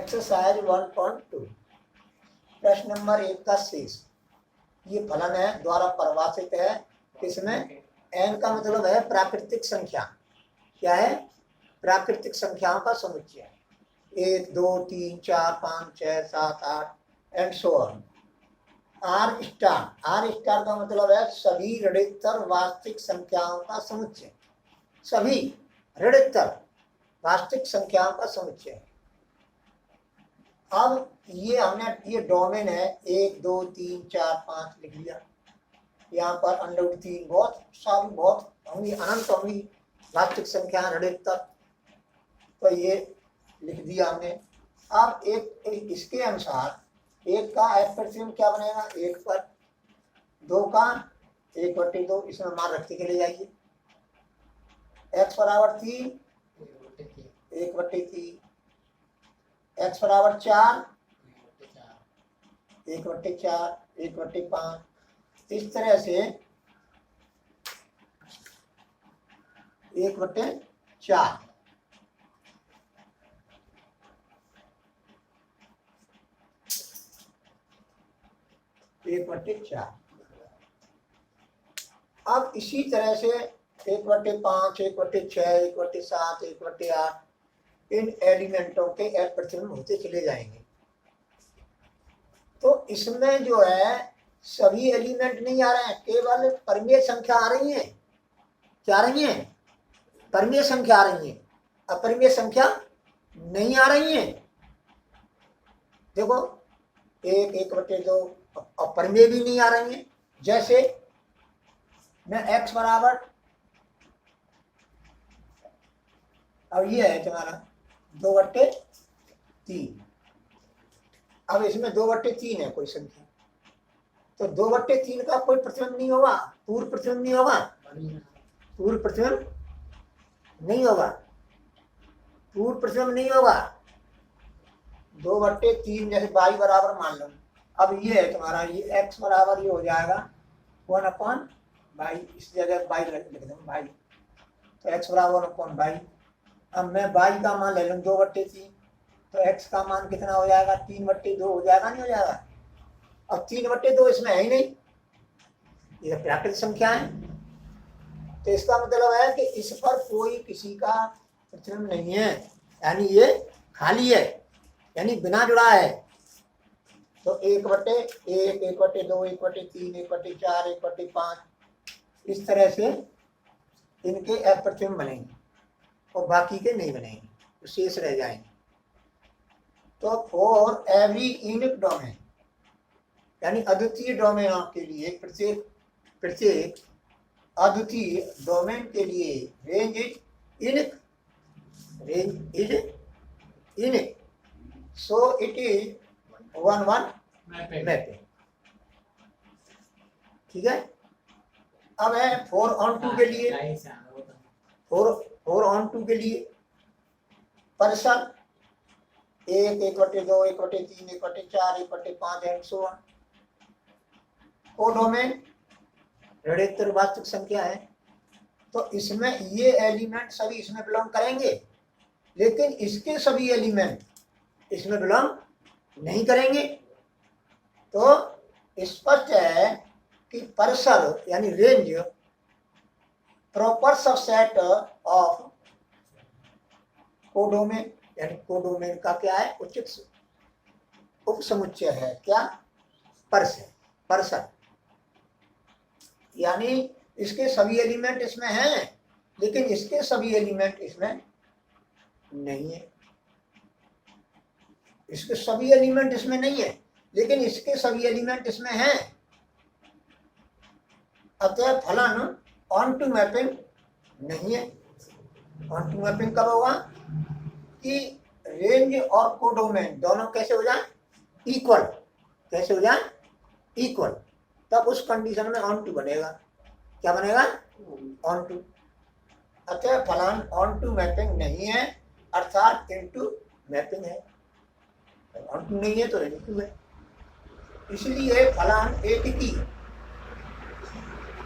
Exercise 1.2 प्रश्न number 1 का शेष। ये फलन है द्वारा परिभाषित है। इसमें n का मतलब है प्राकृतिक संख्या। क्या है? प्राकृतिक संख्याओं का समुच्चय। 1 2 3 4 5 6 7 8 and so on. R star का मतलब है सभी ऋणोत्तर वास्तविक संख्याओं का समुच्चय। सभी ऋणोत्तर वास्तविक संख्याओं का समुच्चय। अब ये हमने ये डोमेन है 1 2 3 4 5 लिख लिया। यहाँ पर अंडर 3 बहुत सारी बहुत होंगी, अनंत होंगी वास्तविक संख्या ऋणोत्तर। तो ये लिख दिया हमने। अब एक इसके अनुसार 1 का f प्रतिबिंब क्या बनेगा? 1 पर। 2 का 1/2 इसमें मान रखते के ले जाइए। x बराबर 3 1/3। x बराबर 4 1/4 1/5। इस तरह से 1/4। अब इसी तरह से 1/5 1/6 1/7 1/8 इन एलिमेंटों के f प्रतिबिंब होते चले जाएंगे। तो इसमें जो है सभी एलिमेंट नहीं आ रहे हैं, केवल परिमेय संख्या आ रही है। क्या आ रही है? परिमेय संख्या आ रही है, अपरिमेय संख्या नहीं आ रही है। देखो 1 1/2 अपरिमेय भी नहीं आ रही है। जैसे मैं x बराबर, अब ये है तुम्हारा 2/3। अब इसमें 2/3 है कोई संख्या, तो 2/3 का कोई प्रतिबिंब नहीं होगा, पूर्व प्रतिबिंब नहीं होगा, पूर्व प्रतिबिंब नहीं होगा, पूर्व प्रतिबिंब नहीं होगा। 2/3 जैसे y बराबर मान लो। अब ये है तुम्हारा, ये x बराबर ये हो जाएगा 1/y। इस जगह y लिख दूँ y, तो x बराबर 1/y। अब मैं y का मान ले लूँ 2/3, तो x का मान कितना हो जाएगा? 3/2 हो जाएगा, नहीं हो जाएगा? अब 3/2 इसमें है ही नहीं, ये प्राकृतिक संख्या है। तो इसका मतलब है कि इस पर कोई किसी का प्रतिबिंब नहीं है, यानी ये खाली है, यानी बिना जुड़ा है। तो 1/1 1/2 1/3 1/4 1/5 इस तरह से इनके f प्रतिबिंब बनेंगे और बाकी के नहीं बनेंगे, तो शेष रह जाएंगे। तो फॉर एवरी यूनिक डोमेन, यानी अद्वितीय डोमेन के लिए, प्रत्येक अद्वितीय डोमेन के लिए range is unique, so it is 1/1 mapping. ठीक है। अब है 4/2 के लिए, 4/2 के लिए person 1 1/2 1/3 1/4 1/5 and so on. Codomain ऋणोत्तर वास्तविक संख्या है, तो इसमें ये एलिमेंट सभी इसमें बिलोंग करेंगे, लेकिन इसके सभी एलिमेंट इसमें बिलोंग नहीं करेंगे। तो स्पष्ट है कि पर्सन यानी range proper subset of codomain, यानी कोडोमेन का क्या है? उचित उपसमुच्चय है। क्या? पर्सन, यानी इसके सभी एलिमेंट इसमें हैं, लेकिन इसके सभी एलिमेंट इसमें नहीं है। इसके सभी एलिमेंट इसमें नहीं है, लेकिन इसके सभी एलिमेंट इसमें हैं। अतः फलन ऑन टू मैपिंग नहीं है। ऑन टू मैपिंग कब होगा? कि रेंज और कोडोमेन दोनों कैसे हो जाए? इक्वल। कैसे हो जाए? इक्वल। तब उस कंडीशन में ऑन टू बनेगा। क्या बनेगा? Onto. अतः फलन ऑन टू मैपिंग नहीं है, अर्थात इनटू मैपिंग है। ऑन टू नहीं है तो इनटू है। इसलिए फलन एक ही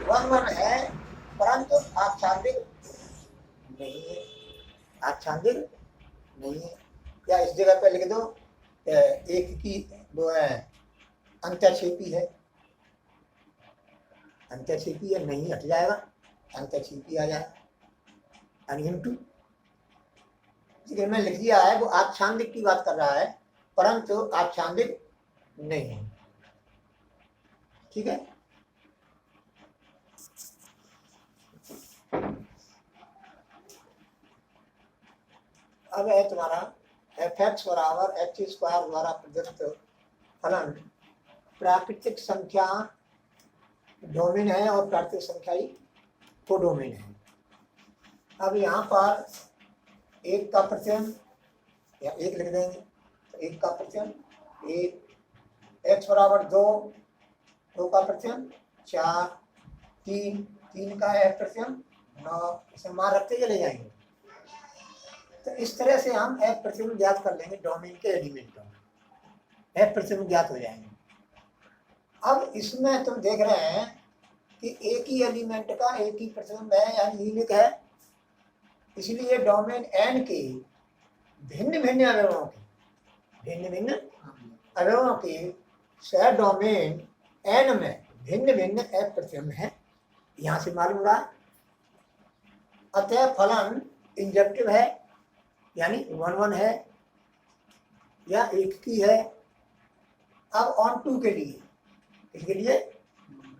1/1 है, परंतु आच्छादित नहीं है। आच्छादित नहीं है। या इस जगह पे लिख दो एक की वो है अंतरक्षेपी है, अंतरक्षेपी है, नहीं हट जाएगा, अंतरक्षेपी आ जाएगा इनटू, में लिख दिया है वो आच्छादिक की बात कर रहा है, परंतु आच्छादिक नहीं है। ठीक है, अब है तुम्हारा f(x) बराबर h² द्वारा प्रदत्त फलन प्राकृतिक संख्या डोमेन है और प्राकृतिक संख्या ही कोडोमेन है। अब यहाँ पर एक का प्रतिबंध या एक लिख देंगे, तो एक का प्रतिबंध एक, x बराबर 2, 2 का प्रतिबंध 4, 3, 3 का है प्रतिबंध 9, इसे मान रखते चले जाएंगे। तो इस तरह से हम f प्रतिबंध ज्ञात कर लेंगे डोमेन के एलिमेंटों में, f प्रतिबंध ज्ञात हो जाएंगे। अब इसमें तुम देख रहे हैं कि एक ही एलिमेंट का एक ही प्रतिबंध है, यानी यूनिक है, इसलिए डोमेन n के भिन्न भिन्न अवयवों के सह डोमेन n में भिन्न भिन्न f प्रतिबंध है, यहाँ से मालूम हुआ। अतः फलन इंजेक्टिव है, यानी 1 1 है या एक की है। अब ऑन टू के लिए, इसके लिए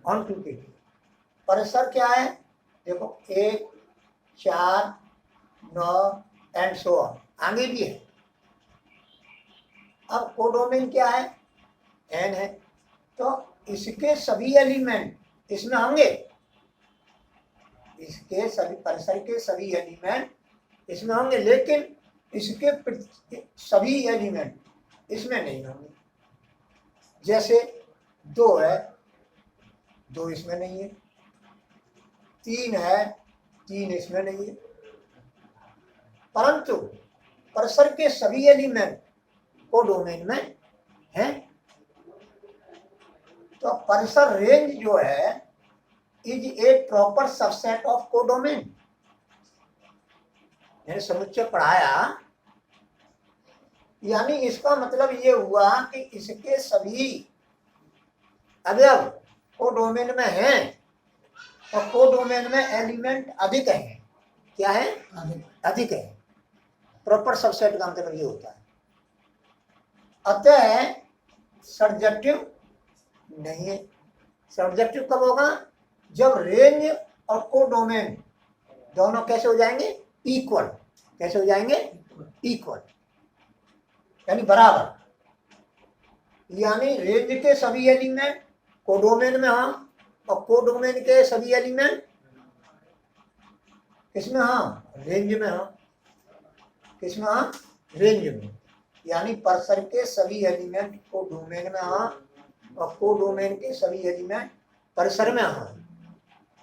ऑन टू के लिए परस्पर क्या है, देखो 1, 4, 9 एंड सो ऑन, आगे भी है। अब कोडोमेन क्या है, n है, तो इसके सभी एलिमेंट इसमें होंगे, इसके सभी परिसर के सभी एलिमेंट इसमें होंगे, लेकिन इसके सभी एलिमेंट इसमें नहीं होंगे। जैसे 2 है, 2 इसमें नहीं है, 3 है, 3 इसमें नहीं है, परंतु परिसर के सभी एलिमेंट कोडोमेन में हैं। तो परिसर रेंज जो है is a proper subset of codomain. मैंने समुच्चय पढ़ाया, यानी इसका मतलब ये हुआ कि इसके सभी अवयव कोडोमेन में हैं और कोडोमेन में एलिमेंट अधिक हैं। क्या है, अधिक है। प्रॉपर सबसेट का मतलब ये होता है। अतः सब्जेक्टिव नहीं है। सब्जेक्टिव कब होगा, जब रेंज और कोडोमेन दोनों कैसे हो जाएंगे, इक्वल। कैसे हो जाएंगे, इक्वल, यानी बराबर। यानी रेंज के सभी एलिमेंट कोडोमेन में हाँ, और कोडोमेन के सभी एलिमेंट किसमें हाँ, रेंज में हाँ। किसमें हाँ, रेंज में। यानी परिसर के सभी एलिमेंट कोडोमेन में हाँ और कोडोमेन के सभी एलिमेंट परिसर में हाँ,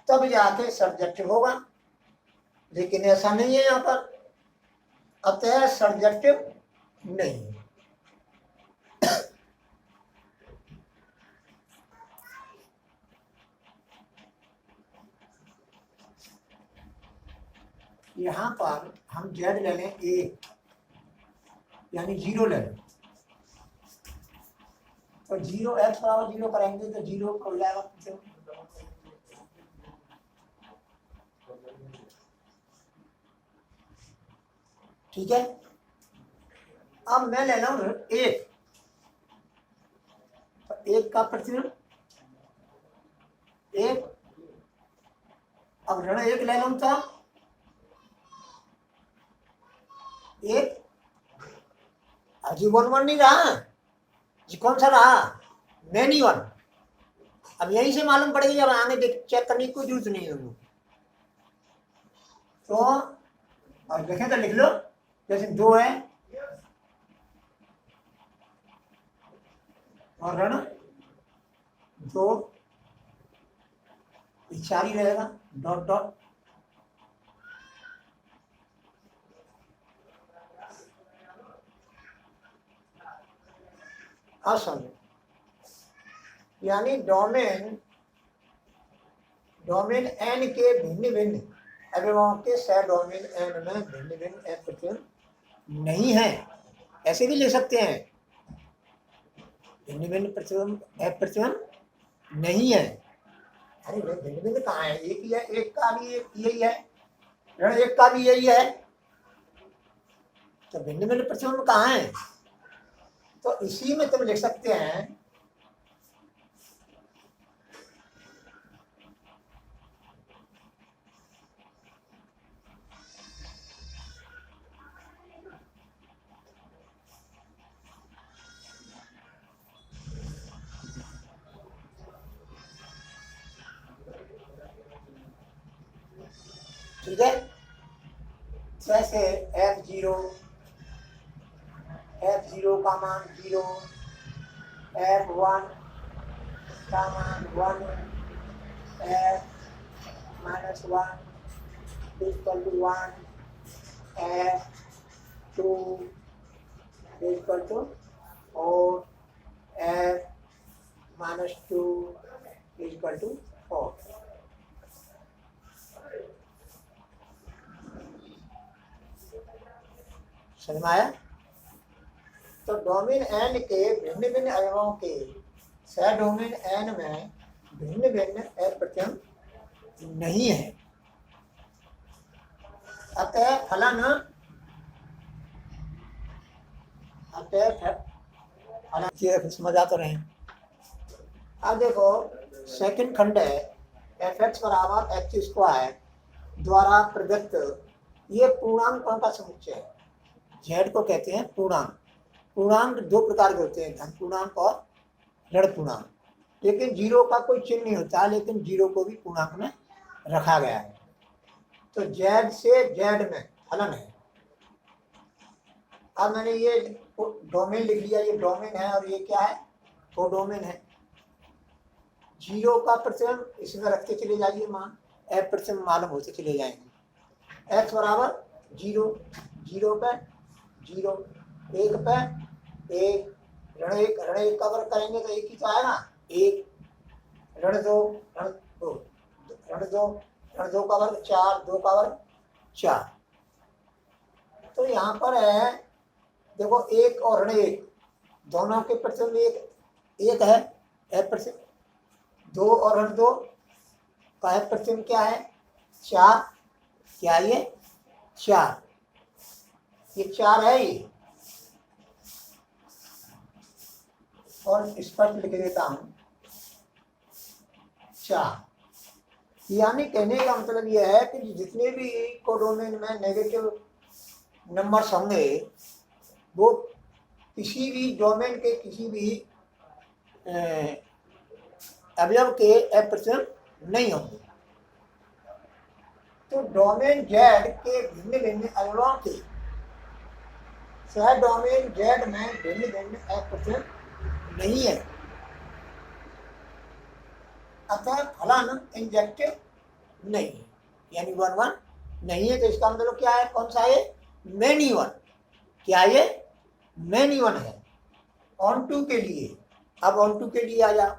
तब जाके सब्जेक्टिव होगा। लेकिन ऐसा नहीं है यहाँ पर, अतः सब्जेक्टिव नहीं। यहाँ पर हम z ले लें 1, यानी 0 ले लें, तो 0 x बराबर 0 करेंगे तो 0 हो जाएगा। ठीक है, अब मैं ले लूं 1, तो 1 का प्रतिबिंब 1, अब ऋण 1 ले लूं तो 1, अजी 1 1 नहीं रहा जी, कौन सा रहा, मैनी 1। अब यही से मालूम पड़ेगी, जब आगे चेक करने की कोई जरूरत नहीं है। तो और देखें तो लिख लो, जैसे 2 है और ऋण 2, 4 ही रहेगा, डॉट डॉट। अब समझो, यानी डोमेन n के भिन्न भिन्न अवयवों के सह डोमेन n में भिन्न भिन्न f प्रतिबिंब नहीं है। ऐसे भी लिख सकते हैं, भिन्न भिन्न प्रतिबिंब F प्रतिबिंब नहीं है। अरे भिन्न भिन्न कहाँ है, एक ही है, एक का भी एक यही है, ऋण एक का भी यही है, तो भिन्न भिन्न प्रतिबिंब कहाँ है। तो इसी में तुम लिख सकते हैं ठीक है। जैसे F0 का मान 0, F1 का मान 1, F-1 equal to 1, F2 equal to 4, F-2 equal to 4। समझ में आया। तो डोमेन n के भिन्न भिन्न अवयवों के सह डोमेन n में भिन्न भिन्न F प्रतिबिंब नहीं है। अतः फलन समझ आ तो रहे। अब देखो सेकंड खंड है fx बराबर x स्क्वायर द्वारा प्रदत्त ये पूर्णांकों का समुच्चय है। जेड को कहते हैं पूर्णांक। पूर्णांक दो प्रकार के होते हैं, धन पूर्णांक और ऋण पूर्णांक। लेकिन जीरो का कोई चिन्ह नहीं होता, लेकिन जीरो को भी पूर्णांक में रखा गया है। तो जेड से जेड में फलन है। अब मैंने ये डोमेन लिख लिया, ये डोमेन है और ये क्या है, वो डोमेन है। जीरो का प्रतिबिंब इसमें रखते चले जाइए मान, एफ प्रतिबिंब मालूम होते चले जाएंगे। एक्स बराबर 0, 0 पे 0, 1 पे 1, ऋण 1 का वर्ग करेंगे तो एक ही तो आएगा 1, ऋण 2 का वर्ग 4, 2 का वर्ग 4। तो यहाँ पर है देखो 1 और ऋण 1 दोनों के प्रतिबिंब एक है, एफ प्रतिबिंब 2 और ऋण 2 का एफ प्रतिबिंब क्या है 4। क्या ये 4, ये 4 है ये। और स्पष्ट लिख देता हूं 4। यानी कहने का मतलब यह है कि जितने भी कोडोमेन में नेगेटिव नंबर्स होंगे वो किसी भी डोमेन के किसी भी अवयव के एफ प्रतिबिंब नहीं होंगे। तो डोमेन जेड के भिन्न भिन्न अवयवों के सह डोमेन जेड में भिन्न भिन्न एफ प्रतिबिंब नहीं है। अतः फलन इंजेक्टिव नहीं है, यानी 1 1 नहीं है। तो इसका मतलब क्या है, कौन सा है, मेनी वन। क्या ये मेनी वन है ऑन टू के लिए। अब ऑन टू के लिए आ जाओ।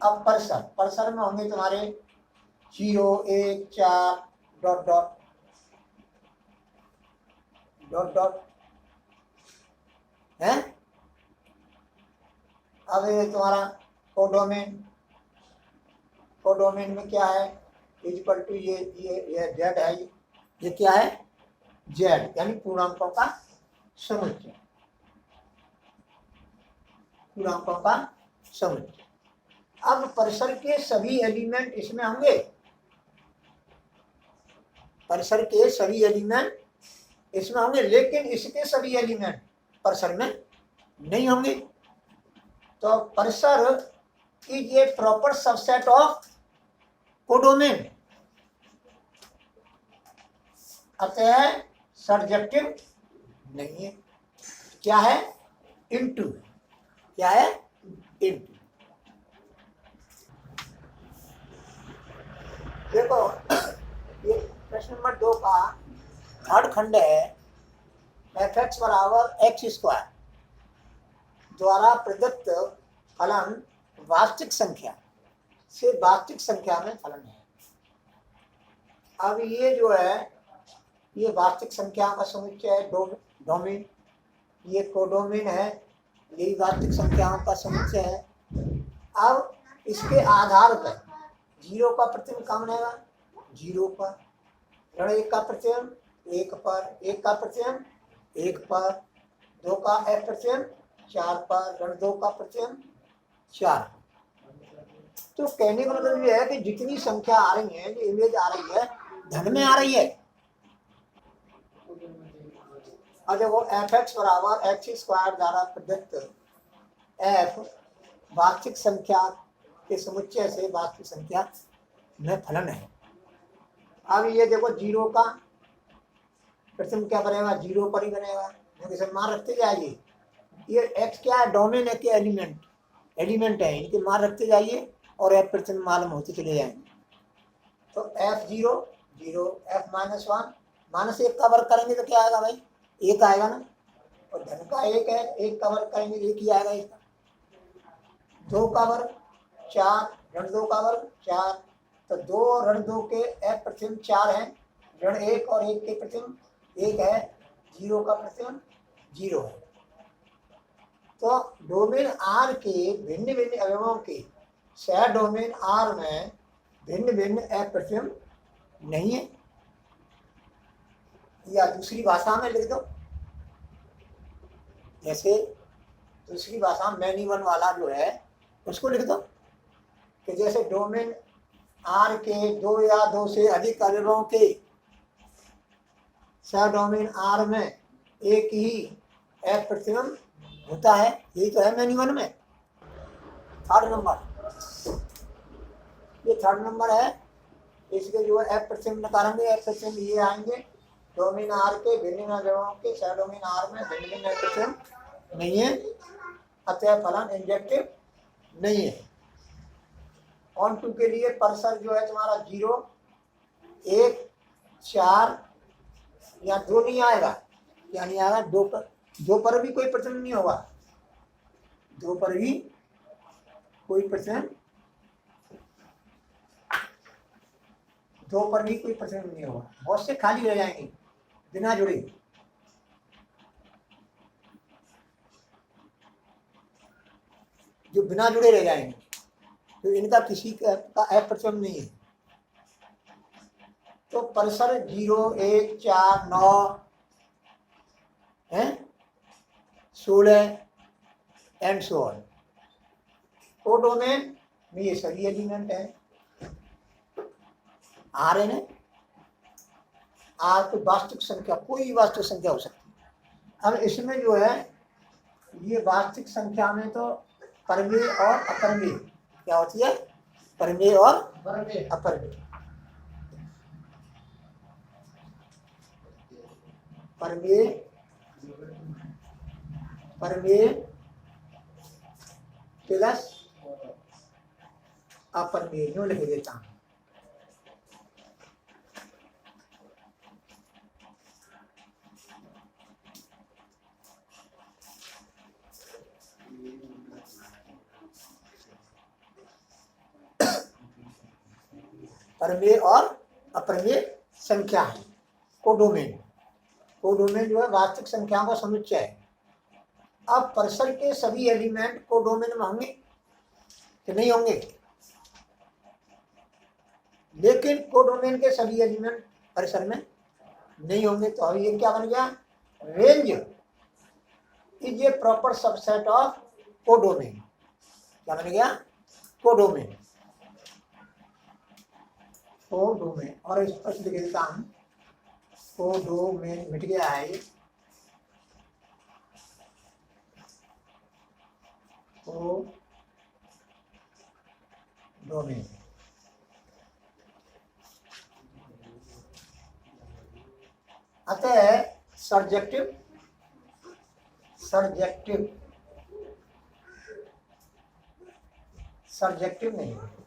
अब परसर में होंगे तुम्हारे 0 1 4 डॉट डॉट डॉट डॉट है। अब ये तुम्हारा कोडोमेन में क्या है, इक्वल टू ये जेड है, ये क्या है जेड, यानी पूर्णांकों का समुच्चय, पूर्णांकों का समुच्चय। अब परिसर के सभी एलिमेंट इसमें होंगे, परिसर के सभी एलिमेंट इसमें होंगे, लेकिन इसके सभी एलिमेंट परिसर में नहीं होंगे। तो परिसर is a proper subset of codomain. अतः सर्जेक्टिव नहीं है। क्या है, इनटू। क्या है, इनटू। देखो ये प्रश्न नंबर 2 का थर्ड खंड है, fx बराबर एक्स स्क्वायर द्वारा प्रदत्त फलन वास्तविक संख्या से वास्तविक संख्या में फलन है। अब ये जो है ये वास्तविक संख्या का समुच्चय है, डोमेन। ये कोडोमेन है यही वास्तविक संख्याओं का समुच्चय है। अब इसके आधार पर 0 का प्रतिबिंब कहाँ बनेगा? 0 पर। ऋण 1 का प्रतिबिंब 1 पर, 1 का प्रतिबिंब 1 पर, 2 का f प्रतिबिंब 4 पर, ऋण 2 का प्रतिबिंब 4। तो कहने का मतलब ये है कि जितनी संख्या आ रही है, जो इमेज आ रही है, धन में आ रही है। और जब वो fx बराबर x² द्वारा प्रदत्त f वास्तविक संख्या के समुच्चय से वास्तविक संख्या में फलन है। अब ये देखो 0 का प्रथम क्या बनेगा? 0 पर ही बनेगा, क्योंकि सब मान रखते जाइए। ये x क्या है? डोमेन है कि एलिमेंट है, इनके मान रखते जाइए और f प्रथम मालूम होते चले जाएंगे। तो f0 0, f-1 -1 का वर्ग करेंगे तो क्या आएगा भाई? 1 आएगा ना। और धन का 1 है, 1 का वर्ग करेंगे 1 ही आएगा इसका। 2 का वर्ग 4, ऋण 2 का वर्ग 4। तो 2 और ऋण 2 के f प्रतिबिंब 4 है, ऋण 1 और 1 के प्रतिबिंब 1 है, 0 का प्रतिबिंब 0 है। तो डोमेन R के भिन्न भिन्न अवयवों के सह डोमेन R में भिन्न भिन्न f प्रतिबिंब नहीं है। या दूसरी भाषा में लिख दो, जैसे दूसरी भाषा में मैनी-वन वाला जो है उसको लिख दो कि जैसे डोमेन R के 2 या 2 से अधिक अवयवों के सह डोमेन R में एक ही f प्रतिबिंब होता है। यही तो है मैनी-वन में। थर्ड नंबर, ये थर्ड नंबर है। इसके जो f प्रतिबिंब निकालेंगे, f प्रतिबिंब ये आएंगे डोमेन R के भिन्न अवयवों के सह डोमेन R में भिन्न भिन्न f प्रतिबिंब नहीं है, अतः फलन इंजेक्टिव नहीं है। ऑन टू के लिए परसर जो है तुम्हारा 0, 1, 4 या 2 नहीं आएगा, क्या नहीं आएगा? 2 पर भी कोई प्रतिबिंब नहीं होगा, 2 पर भी कोई प्रतिबिंब, 2 पर भी कोई प्रतिबिंब नहीं होगा। बहुत से खाली रह जाएंगे बिना जुड़े। जो बिना जुड़े रह जाएंगे तो इनका किसी का f प्रतिबिंब नहीं है। तो परसर 0, 1, 4, 9 है, 16 एंड सो ऑन। कोडोमेन में ये सभी एलिमेंट है। R है, R तो वास्तविक संख्या, कोई वास्तविक संख्या हो सकती है। अब इसमें जो है ये वास्तविक संख्या में तो परमेय और अपरमेय क्या होती है? परमेय और अपरमेय। परमेय प्लस अपरमेय यूं लिख देता हूं। परमेय और अपरमेय संख्या है कोडोमेन। कोडोमेन जो है वास्तविक संख्याओं का समुच्चय है। अब परसर के सभी एलिमेंट कोडोमेन में होंगे कि नहीं होंगे? लेकिन कोडोमेन के सभी एलिमेंट परसर में नहीं होंगे। तो अभी ये क्या बन गया? Range is a proper subset of codomain. क्या बन गया? कोडोमेन। कोडोमेन, और स्पष्ट लिख देता हूं, कोडोमेन मिट गया है। कोडोमेन अतः सर्जेक्टिव नहीं है।